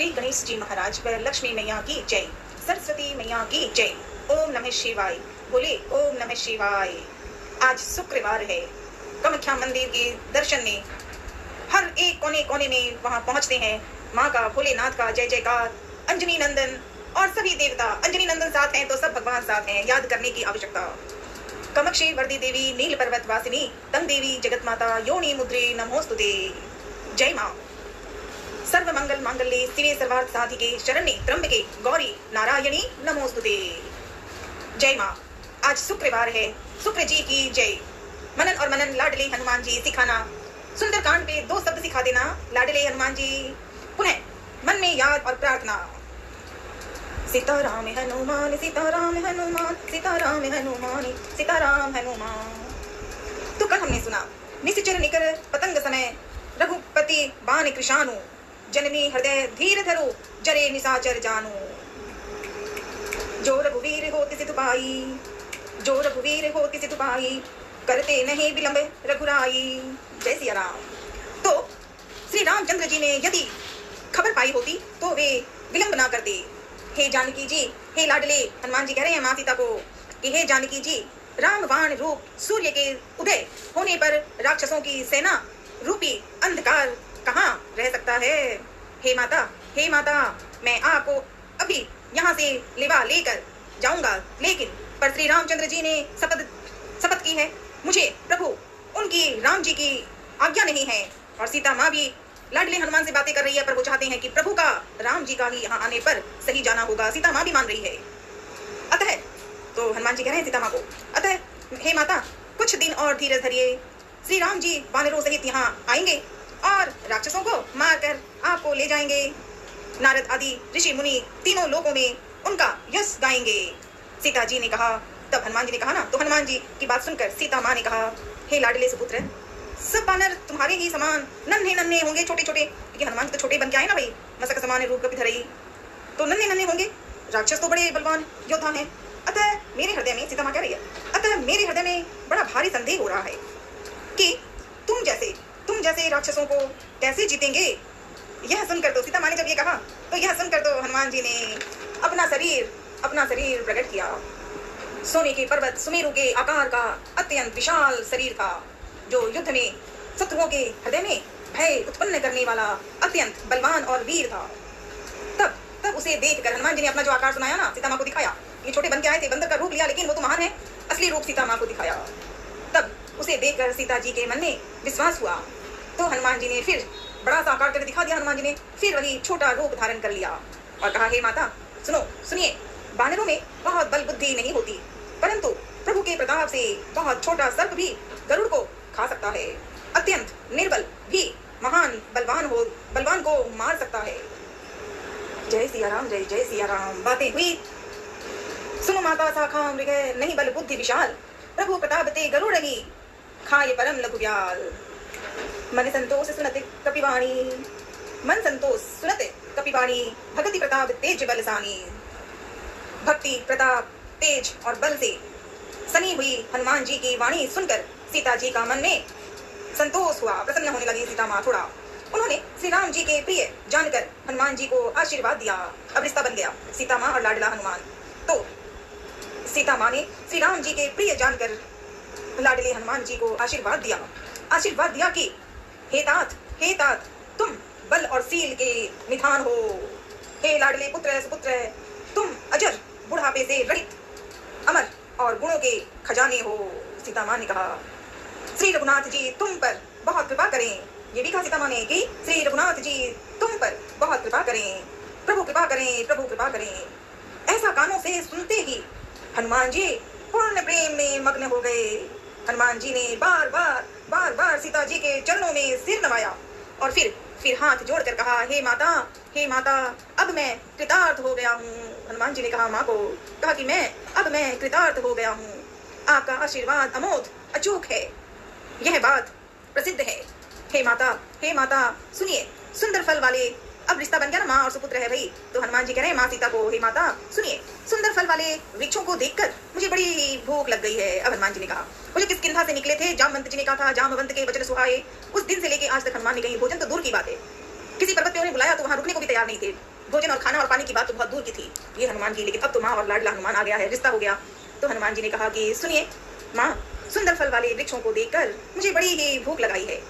श्री गणेश जी महाराज व लक्ष्मी मैया की जय, सरस्वती मैया की जय। ओम नमः शिवाय। बोले ओम नमः शिवाय। आज शुक्रवार है। कामाख्या मंदिर के दर्शन में हर एक कोने कोने में वहां पहुंचते हैं। माँ का, भोलेनाथ का जय जयकार। अंजनी नंदन और सभी देवता, अंजनी नंदन साथ हैं तो सब भगवान साथ हैं, याद करने की आवश्यकता। कामाक्षी वरदी देवी, नील पर्वत वासिनी, तंग देवी, जगत माता, योनि मुद्रे नमोस्तुते। जय माँ। सर्व मंगल मांगल्ये शिवे सर्वार्थ साधिके, शरण्ये त्र्यंबके गौरी नारायणी नमोस्तुते। जय माँ। आज शुक्रवार है। शुक्र जी की जय। मनन और मनन लाडले हनुमान जी सिखाना। सुंदर कांड पे 2 शब्द सिखा देना, लाडले हनुमान जी। पुनः मन में याद और प्रार्थना। सीताराम हनुमान, सीताराम हनुमान, सीताराम हनुमान, सीताराम हनुमान। तो कल हमने सुना, निशिचर निकर पतंग समय, रघुपति बाण कृशानु, जननी हृदय धीर धरो, जरे निशाचर जानो। जो रघुवीर होति सिधु पाई, जो रघुवीर होति सिधु पाई, करते नहीं विलंब रघुराई। जय सिया राम। तो श्री रामचंद्र जी ने यदि खबर पाई होती तो वे विलंब ना करते। हे जानकी जी, हे लाडले हनुमान जी कह रहे हैं माँ सीता को कि हे जानकी जी, रामबाण रूप सूर्य के उदय होने पर राक्षसों की सेना रूपी अंधकार कहाँ रह सकता है। हे माता, हे माता, मैं आपको अभी यहाँ से लेवा लेकर जाऊंगा, लेकिन पर श्री रामचंद्र जी ने शपथ की है, मुझे प्रभु उनकी राम जी की आज्ञा नहीं है। और सीता माँ भी लाडले हनुमान से बातें कर रही है, पर वो चाहते हैं कि प्रभु का, राम जी का ही यहाँ आने पर सही जाना होगा। सीता माँ भी मान रही है। अतः तो हनुमान जी कह रहे हैं सीता माँ को, अतः हे माता, कुछ दिन और धीरज धरिए। श्री राम जी वानरों सहित यहाँ आएंगे और राक्षसों को मारकर आपको ले जाएंगे। नारद आदि ऋषि मुनि तीनों लोकों में उनका यश गाएंगे। सीता जी ने कहा, तब हनुमान जी ने कहा ना, तो हनुमान जी की बात सुनकर सीता माँ ने कहा, हे लाडले सुपुत्र, सब वानर तुम्हारे ही समान नन्हे नन्हे होंगे, छोटे छोटे, क्योंकि हनुमान जी तो छोटे बन के आए ना भाई, मसक समान रूप कभी धरई, तो नन्हे नन्हे होंगे। राक्षस तो बड़े बलवान योद्धा हैं। अतः मेरे हृदय में, सीता माँ कह रही है, अतः मेरे हृदय में बड़ा भारी संदेह हो रहा है कि तुम जैसे राक्षसों को कैसे जीतेंगे। यह सुनकर तो, सीता माँ ने जब ये कहा तो यह सुनकर तो हनुमान जी ने अपना शरीर प्रकट किया। सोने के पर्वत सुमेरु के आकार का अत्यंत विशाल शरीर था, जो युद्ध में शत्रुओं के हृदय में भय उत्पन्न करने वाला अत्यंत बलवान और वीर था। तब उसे देखकर हनुमान जी ने अपना जो आकार सुनाया ना, सीता माँ को दिखाया। ये छोटे बन के आए थे, बंदर का रूप लिया, लेकिन वो तो महान है, असली रूप सीता माँ को दिखाया। तब उसे देखकर सीता जी के मन में विश्वास हुआ, तो हनुमान जी ने फिर बड़ा सा आकार करके दिखा दिया। हनुमान जी ने फिर वही छोटा रूप धारण कर लिया और कहा, हे माता सुनिए, वानरों में बहुत बल बुद्धि नहीं होती, परंतु प्रभु के प्रताप से बहुत छोटा सर्प भी गरुड़ को खा सकता है। अत्यंत निर्बल भी महान बलवान को मार सकता है। जय सिया राम, जय जय सिया राम। बातें हुई, सुनो माता शाखा मृग, नहीं बल बुद्धि विशाल, प्रभु प्रताप ते गरुड़ ही, खाए परम लघु व्याल। मन संतोष सुनते कपिवाणी, मन संतोष सुनते कपिवाणी, भक्ति प्रताप तेज बलसानी। भक्ति प्रताप तेज और बल से सनी हुई हनुमान जी की वाणी सुनकर सीता जी का मन में संतोष हुआ, प्रसन्न होने लगी सीता माँ थोड़ा। उन्होंने श्री राम जी के प्रिय जानकर हनुमान जी को आशीर्वाद दिया। अब रिश्ता बन गया सीता माँ और लाडला हनुमान। तो सीता माँ ने श्री राम जी के प्रिय जानकर लाडले हनुमान जी को आशीर्वाद दिया कि हे तात, तुम बल और सील के निधान हो। हे लाडले पुत्र सुपुत्र, तुम अजर, बुढ़ापे से रहित, अमर और गुणों के खजाने हो। सीता माँ ने कहा, श्री रघुनाथ जी तुम पर बहुत कृपा करें। ये भी कहा सीता माँ ने कि श्री रघुनाथ जी तुम पर बहुत कृपा करें, प्रभु कृपा करें, प्रभु कृपा करें। ऐसा कानों से सुनते ही हनुमान जी पूर्ण प्रेम में मग्न हो गए। हनुमान जी ने बार बार सीता जी के चरणों में सिर नवाया और फिर हाथ जोड़कर कहा, हे माता, अब मैं कृतार्थ हो गया हूँ। हनुमान जी ने कहा माँ को, कहा कि अब मैं कृतार्थ हो गया हूँ। आपका आशीर्वाद अमोघ अचूक है, यह बात प्रसिद्ध है। हे माता सुनिए, सुंदर फल वाले, अब रिश्ता बन गया ना, माँ और सुपुत्र है भाई। तो हनुमान जी कह रहे हैं माँ सीता को, हे माता सुनिए, सुंदर फल वाले वृक्षों को देखकर मुझे बड़ी भूख लग गई है। अब हनुमान जी ने कहा, वो जो किष्किंधा से निकले थे, जामवंत जी ने कहा था, जामवंत के वचन सुहाए, उस दिन से लेके आज तक हनुमान ने कहीं भोजन तो दूर की बात है, किसी पर्वत पे उन्हें बुलाया तो वहां रुकने को भी तैयार नहीं थे। भोजन और खाना और पानी की बात तो बहुत दूर की थी ये हनुमान की, लेकिन अब तो माँ और लाडला हनुमान आ गया है, रिश्ता हो गया। तो हनुमान जी ने कहा कि सुनिए माँ, सुंदर फल वाले वृक्षों को देखकर मुझे बड़ी ही भूख लगाई है।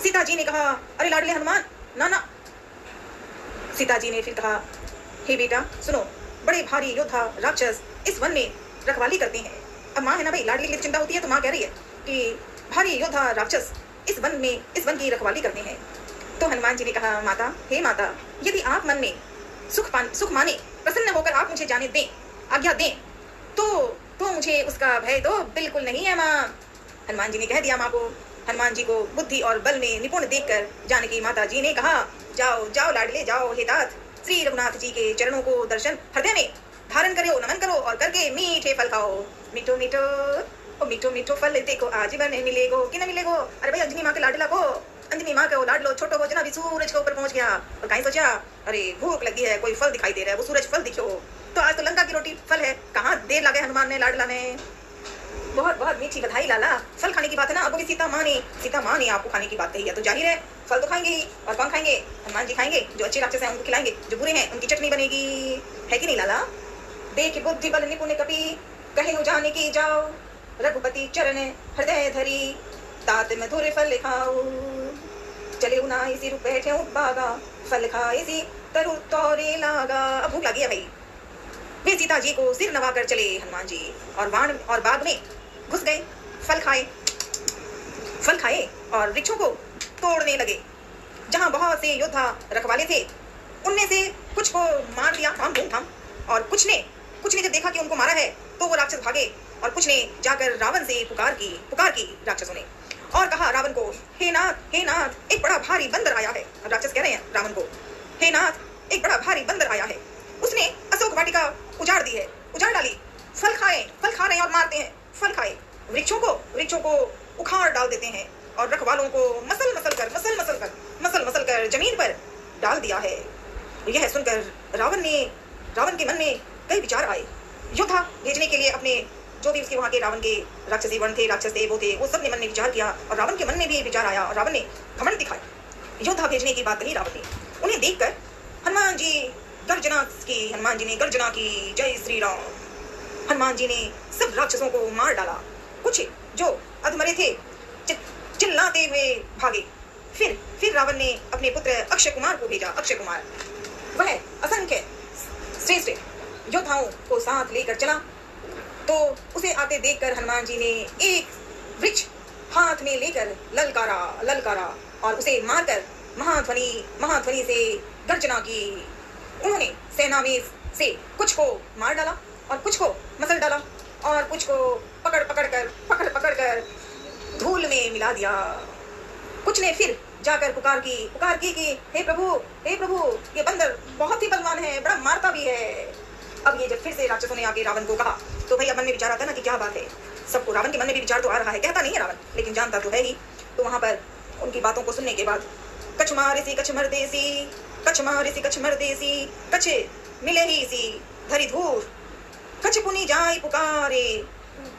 सीता जी ने कहा अरे लाडले हनुमान, ना ना। सीता जी ने फिर कहा हे बेटा सुनो, बड़े भारी योद्धा राक्षस इस वन में रखवाली करते हैं। अब माँ है ना भाई, लाडली की चिंता होती है, तो माँ कह रही है कि भारी योद्धा राक्षस इस वन की रखवाली करते हैं। तो हनुमान जी ने कहा माता, हे माता, यदि आप मन में सुख माने, प्रसन्न होकर आप मुझे जाने दें, आज्ञा दें, तो मुझे उसका भय तो बिल्कुल नहीं है माँ। हनुमान जी ने कह दिया माँ को। हनुमान जी को बुद्धि और बल में निपुण देखकर जानकी माता जी ने कहा जाओ जाओ लाडले जाओ, हे तात, श्री रघुनाथ जी के चरणों को दर्शन हृदय में धारण करो, नमन करो और करके मीठे फल खाओ। मीठो मीठो ओ मीठो मीठो फल देखो आजीवन मिलेगो कि न मिलेगो। अरे भाई अंजनी माँ के लाडला को, अंजनी माँ को लाडलो छोटो हो जना भी सूरज के ऊपर पहुंच गया और कहीं सोचा अरे भूख लगी है, कोई फल दिखाई दे रहा है, वो सूरज फल दिखो। तो आज तो लंका की रोटी फल है, कहाँ देर लगे हनुमान ने लाडला ने। बहुत बहुत मीठी बधाई लाला, फल खाने की बात है ना। अब भी सीता माँ ने आपको खाने की बात कही है, तो जाहिर है फल तो खाएंगे ही। और कौन खाएंगे? हनुमान जी खाएंगे। जो अच्छे राक्षस हैं उनको खिलाएंगे, जो बुरे हैं उनकी चटनी बनेगी, है कि नहीं लाला? देख बुद्धि बल निपुण कपि कहे जाने की जाओ, रघुपति चरण हृदय धरी तात मधुर फल खाओ। चले उना इसी रूप बैठे बागा, फल खाए सी तरु तोरे लागा। अब भूख लगी है भाई। वे सीता जी को सिर नवाकर चले हनुमान जी और बाग में घुस गए। फल खाए और वृक्षों को तोड़ने लगे। जहां बहुत से योद्धा रखवाले थे उनमें से कुछ को मार दिया थाम। और कुछ ने जब देखा कि उनको मारा है तो वो राक्षस भागे। और कुछ ने जाकर रावण से पुकार की राक्षसों ने और कहा रावण को, हे नाथ एक बड़ा भारी बंदर आया है। राक्षस कह रहे हैं रावण को, हे नाथ एक बड़ा भारी बंदर आया है, उसने अशोक वाटिका उजाड़ डाली। फल खा रहे हैं और मारते हैं। फल खाए वृक्षों को उखाड़ डाल देते हैं और रखवालों को मसल कर जमीन पर डाल दिया है। यह सुनकर रावण के मन में कई विचार आए। योद्धा भेजने के लिए अपने जो भी उसके वहां के रावण के राक्षस थे वो सब ने मन में विचार किया और रावण के मन में भी विचार आया और रावण ने घमंड दिखाया। योद्धा भेजने की बात कही रावण ने। उन्हें देखकर हनुमान जी ने गर्जना की, जय श्री राम। हनुमान जी ने सब राक्षसों को मार डाला। कुछ जो अधमरे थे चिल्लाते हुए भागे। फिर रावण ने अपने पुत्र अक्षय कुमार को भेजा। अक्षय कुमार वह असंख्य श्रेष्ठ योद्धाओं को साथ लेकर चला। तो उसे आते देखकर हनुमान जी ने एक वृक्ष हाथ में लेकर ललकारा और उसे मारकर महाध्वनि से गर्जना की। उन्होंने सेना में से कुछ को मार डाला और कुछ को मसल डाला और कुछ को पकड़ कर धूल में मिला दिया। कुछ ने फिर जाकर पुकार की कि हे प्रभु ये बंदर बहुत ही बलवान है, बड़ा मारता भी है। अब ये जब फिर से राक्षसों ने आके रावण को कहा तो भैया मन में विचार आता ना कि क्या बात है। सबको रावण के मन में भी विचार तो आ रहा है, कहता नहीं है रावण लेकिन जानता तो है ही। तो वहां पर उनकी बातों को सुनने के बाद कछ मरदेसी कछ मिले ही सी धरी धूर, कछ पुनि जाय पुकारे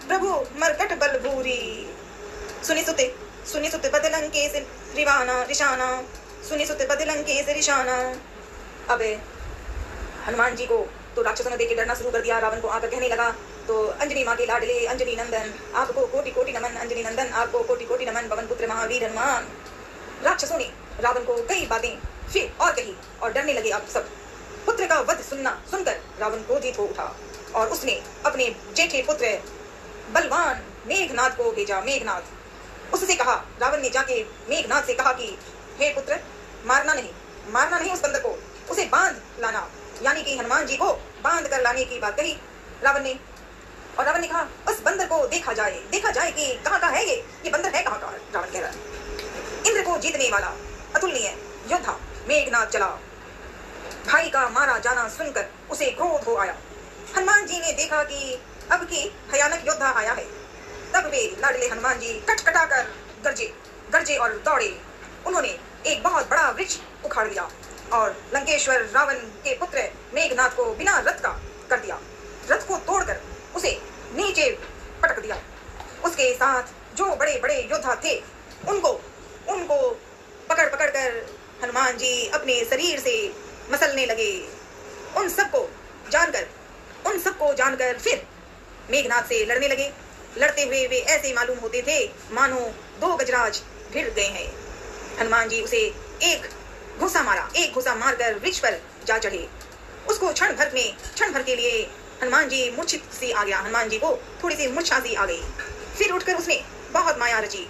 प्रभु मरकट बल भूरी। सुनि सुत बदलंके से रिशाना, सुनि सुत बदलंके से रिशाना। अब हनुमान जी को तो राक्षसों ने देख के डरना शुरू कर दिया। रावण को आकर कहने लगा तो अंजनी माँ के लाडले अंजनी नंदन आपको कोटि कोटि नमन, अंजनी नंदन आपको कोटि कोटि नमन, पवन पुत्र महावीर हनुमान। राक्षसों ने रावण को कई बातें फिर और कही और डरने लगे। अब सब पुत्र का वध सुनकर रावण क्रोधित हो उठा और उसने अपने जेठे पुत्र बलवान मेघनाथ को भेजा। मेघनाथ उससे कहा, रावण ने जाके मेघनाथ से कहा कि हे पुत्र, मारना नहीं उस बंदर को, उसे बांध लाना, यानी कि हनुमान जी को बांध कर लाने की बात कही रावण ने। और रावण ने कहा उस बंदर को देखा जाए कि कहाँ का है ये बंदर है कहाँ का। रावण कह रहा है इंद्र को जीतने वाला अतुलनीय योद्धा मेघनाथ चला। भाई का मारा जाना सुनकर उसे क्रोध हो आया। हनुमान जी ने देखा कि अब की भयानक योद्धा आया है। तब वे लाडले हनुमान जी कटकटा कर गरजे और दौड़े। उन्होंने एक बहुत बड़ा वृक्ष उखाड़ लिया और लंकेश्वर रावण के पुत्र मेघनाथ को बिना रथ का कर दिया। रथ को तोड़कर उसे नीचे पटक दिया। उसके साथ जो बड़े बड़े योद्धा थे उनको पकड़ कर हनुमान जी अपने शरीर से मसलने लगे। उन सबको जानकर फिर मेघनाद से लड़ने लगे। लड़ते हुए वे ऐसे मालूम होते थे मानो दो गजराज भिड़ गए हैं। हनुमान जी उसे एक घुसा मारकर वृक्ष पर जा चढ़े। उसको क्षण भर के लिए हनुमान जी मूर्छित सी आ गया। हनुमान जी को थोड़ी सी मूर्छा सी आ गई। फिर उठकर उसने बहुत माया रची,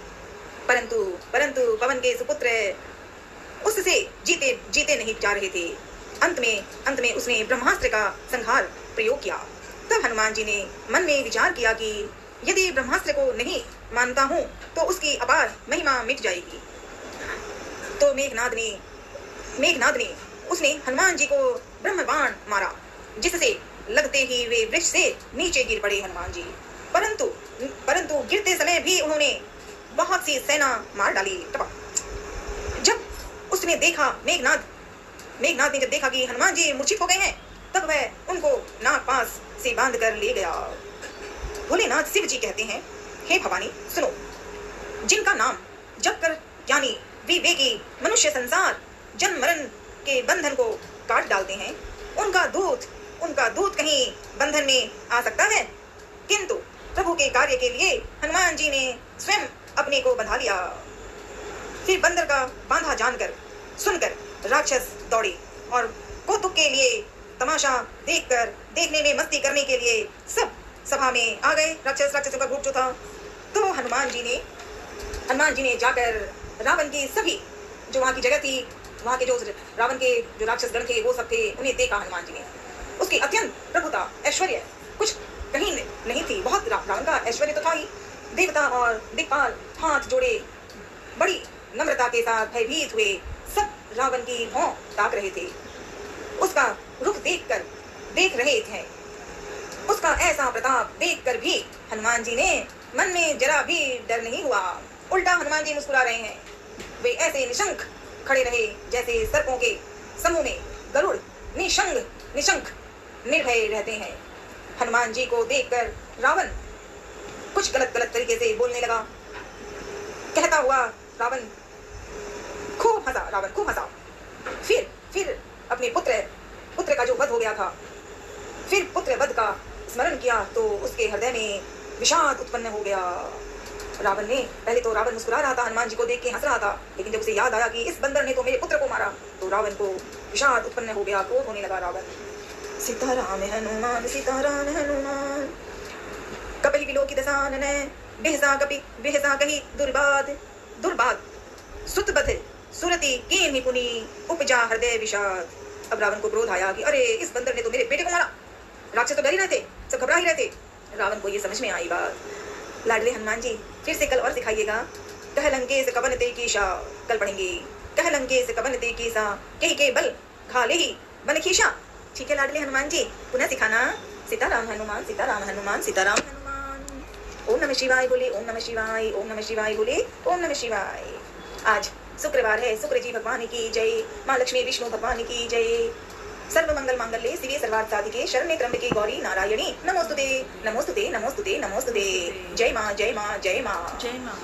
परंतु पवन के सुपुत्र उससे जीते नहीं जा रहे थे। अंत में उसने ब्रह्मास्त्र का संहार प्रयोग किया। तब हनुमान जी ने मन में विचार किया कि यदि ब्रह्मास्त्र को नहीं मानता हूँ तो उसकी अपार महिमा मिट जाएगी। तो मेघनाद ने उसने हनुमान जी को ब्रह्म बाण मारा, जिससे लगते ही वे वृक्ष से नीचे गिर पड़े हनुमान जी। परंतु गिरते समय भी उन्होंने बहुत सी सेना मार डाली। जब उसने देखा मेघनाद ने जब देखा कि हनुमान जी मूर्छित हो गए हैं, तब वह उनको नागपाश से बांध कर ले गया। भोलेनाथ शिव जी कहते हैं, हे भवानी सुनो, जिनका नाम जप कर ज्ञानी विवेकी मनुष्य संसार जन्म मरण के बंधन को काट डालते हैं, उनका दूत कहीं बंधन में आ सकता है। किंतु प्रभु के कार्य के लिए हनुमान जी ने स्वयं अपने को बंधा लिया। फिर बंदर का बांधा सुनकर राक्षस दौड़े और कौतुक के लिए तमाशा देखने में मस्ती करने के लिए सब सभा में आ गए। राक्षसों का ग्रुप जो था। तो हनुमान जी ने जाकर रावण की सभी जो वहाँ की जगह थी, वहाँ के जो रावण के जो राक्षस गण थे वो सब थे, उन्हें देखा हनुमान जी ने। उसकी अत्यंत प्रभुता ऐश्वर्य कुछ कहीं नहीं थी। बहुत रावण का ऐश्वर्य तो था ही। देवता और दिक्पाल हाथ जोड़े बड़ी नम्रता के साथ भयभीत हुए सब रावण की भौं ताक रहे थे। उसका रुख देख रहे थे। उसका ऐसा प्रताप देखकर भी हनुमान जी ने मन में जरा भी डर नहीं हुआ। उल्टा हनुमान जी मुस्कुरा रहे हैं। वे ऐसे निशंक खड़े रहे जैसे सर्पों के समूह में गरुड़ निशंक निर्भय रहते हैं। हनुमान जी को देखकर रावण कुछ गलत तरीके से बोलने लगा। कहता हुआ रावण खूब हंसा। फिर अपने पुत्र का जो वध हो गया था, फिर पुत्र वध का स्मरण किया तो उसके हृदय में विषाद उत्पन्न हो गया। पहले तो रावण मुस्कुरा रहा था, हनुमान जी को देख के हंस रहा था, लेकिन जब उसे याद आया कि इस बंदर ने तो मेरे पुत्र को मारा, तो रावण को विषाद उत्पन्न हो गया, क्रोध होने लगा रावण। सीताराम हनुमान कपि विलोकित सानन बिहसा कही दुर्बाद सुतबध सुरति कीन पुनि उपजा हृदय विषाद। अब रावण को क्रोध आया कि अरे इस बंदर ने तो मेरे बेटे को मारा। राक्षस तो डर ही रहे थे, सब घबरा ही रहे थे। रावण को ये समझ में आई बात। लाडले हनुमान जी फिर से कल और सिखाइएगा। कह लंकेश कवन ते कीशा, कल पढ़ेंगे। कह लंकेश कवन ते कीशा कही के बल घाले ही बन खीशा। ठीक है लाडले हनुमान जी, पुनः सिखाना। सीताराम हनुमान सीताराम हनुमान सीताराम हनुमान। ओम नमः शिवाय बोले, ओम नमः शिवाय, ओम नमः शिवाय बोले, ओम नमः शिवाय। आज शुक्रवार है, शुक्र जी भगवान की जय, माँ लक्ष्मी विष्णु भगवान की जय। सर्व मंगल मांगल्ये शिवे सर्वार्थ साधिके शरण्ये त्र्यंबके गौरी नारायणी नमोस्तुते नमोस्तुते नमोस्तुते नमोस्तुते। जय माँ जय माँ जय माँ। जय माँ।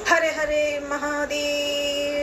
हरे हरे महादेव।